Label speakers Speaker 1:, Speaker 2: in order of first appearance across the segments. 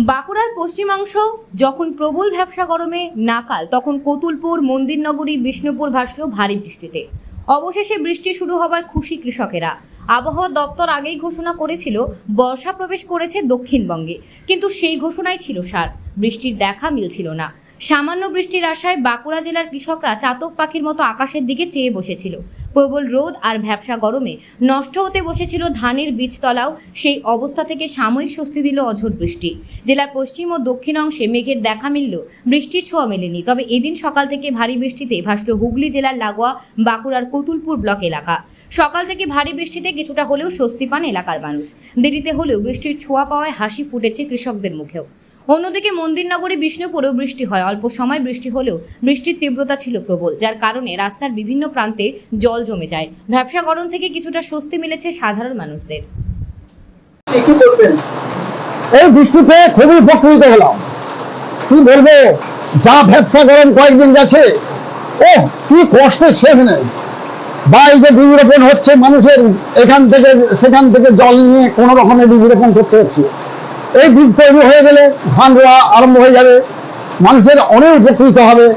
Speaker 1: বাঁকুড়ার পশ্চিমাংশ যখন প্রবল ভ্যাপসা গরমে নাকাল, তখন কতুলপুর, মন্দিরনগরী, বিষ্ণুপুর ভাসল ভারী বৃষ্টিতে। অবশেষে বৃষ্টি শুরু হওয়ায় খুশি কৃষকেরা। আবহাওয়া দপ্তর আগেই ঘোষণা করেছিল বর্ষা প্রবেশ করেছে দক্ষিণবঙ্গে, কিন্তু সেই ঘোষণাই ছিল সার। বৃষ্টির দেখা মিলছিল না। সামান্য বৃষ্টির আশায় বাঁকুড়া জেলার কৃষকরা চাতক পাখির মতো আকাশের দিকে চেয়ে বসেছিল। প্রবল রোদ আর ভ্যাপসা গরমে নষ্ট হতে বসেছিল ধানের বীজতলাও। সেই অবস্থা থেকে সাময়িক স্বস্তি দিল অঝোর বৃষ্টি। জেলার পশ্চিম ও দক্ষিণ অংশে মেঘের দেখা মিলল, বৃষ্টির ছোঁয়া মেলেনি। তবে এদিন সকাল থেকে ভারী বৃষ্টিতে ভাসল হুগলি জেলার লাগোয়া বাঁকুড়ার কতুলপুর ব্লক এলাকা। সকাল থেকে ভারী বৃষ্টিতে কিছুটা হলেও স্বস্তি পান এলাকার মানুষ। দেরিতে হলেও বৃষ্টির ছোঁয়া পাওয়ায় হাসি ফুটেছে কৃষকদের মুখেও। অন্যদিকে মন্দিরনগরী, বিষ্ণুপুরেও বৃষ্টি হয়। অল্প সময় বৃষ্টি হলেও বৃষ্টির তীব্রতা ছিল প্রবল, যার কারণে রাস্তার বিভিন্ন প্রান্তে জল জমে যায়। ভ্যাপসা গরম থেকে কিছুটা স্বস্তি মিলেছে সাধারণ মানুষদের।
Speaker 2: এই বৃষ্টিতে খুবই উপকৃত হলাম। কি বলবো, যা ভ্যাপসা গরম কয়েকদিন গেছে, ও কি কষ্টের শেষ নেই। বা এই যে বীজ রোপণ হচ্ছে, মানুষের এখান থেকে সেখান থেকে জল নিয়ে কোনো রকমের বীজ রোপণ করতে হচ্ছে। এই বীজ তৈরি হয়ে গেলে ধান রোয়া আরম্ভ হয়ে যাবে, মানুষের অনেক উপকৃত হবে।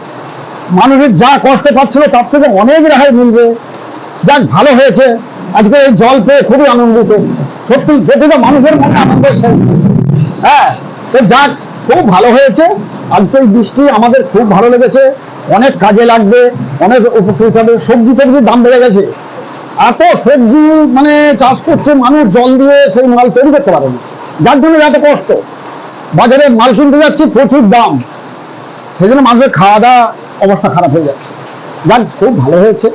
Speaker 2: মানুষের যা কষ্ট পাচ্ছিল তার থেকে অনেক রেহাই মিলবে। যাক, ভালো হয়েছে। আজকে এই জল পেয়ে খুবই আনন্দিত। সত্যি প্রতিটা মানুষের মনে আনন্দের শেষ নেই। হ্যাঁ, তো যাক, খুব ভালো হয়েছে। আজকে এই বৃষ্টি আমাদের খুব ভালো লেগেছে, অনেক কাজে লাগবে, অনেক উপকৃত হবে। সবজি টবজির দাম বেড়ে গেছে, এত সবজি মানে চাষ করছে মানুষ, জল দিয়ে সেই মাল তৈরি করতে পারে না, যার জন্য এত কষ্ট। বাজারে মাল কিনতে যাচ্ছি, প্রচুর দাম, সেই জন্য মানুষের খাওয়া দাওয়া অবস্থা খারাপ হয়ে যাচ্ছে। যাক, খুব ভালো হয়েছে।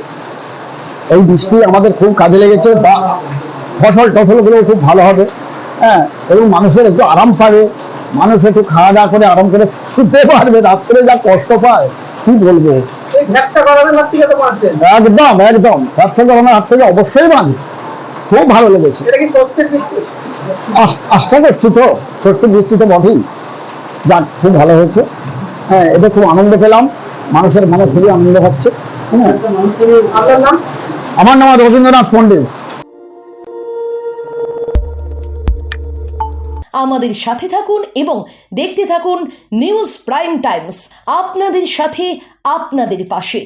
Speaker 2: এই বৃষ্টি আমাদের খুব কাজে লেগেছে, বা ফসল টসলগুলো খুব ভালো হবে। হ্যাঁ, এবং মানুষের একটু আরাম পাবে, মানুষ একটু খাওয়া দাওয়া করে আরাম করে শুতে পারবে। রাত্রে যা কষ্ট পায় কি বলবো। একদম একদম ব্যবসা গরমের হাত থেকে অবশ্যই বাঁধে। খুব ভালো লেগেছে। আশা করছি তো সত্যি বৃষ্টি তো বটেই। যাক, খুব ভালো হয়েছে। হ্যাঁ, এটা খুব আনন্দ পেলাম, মানুষের মনে খুবই আনন্দ হচ্ছে। আমার নাম রবীন্দ্রনাথ পণ্ডিত।
Speaker 3: আমাদের সাথে থাকুন এবং দেখতে থাকুন নিউজ প্রাইম টাইমস, আপনাদের সাথে, আপনাদের পাশে।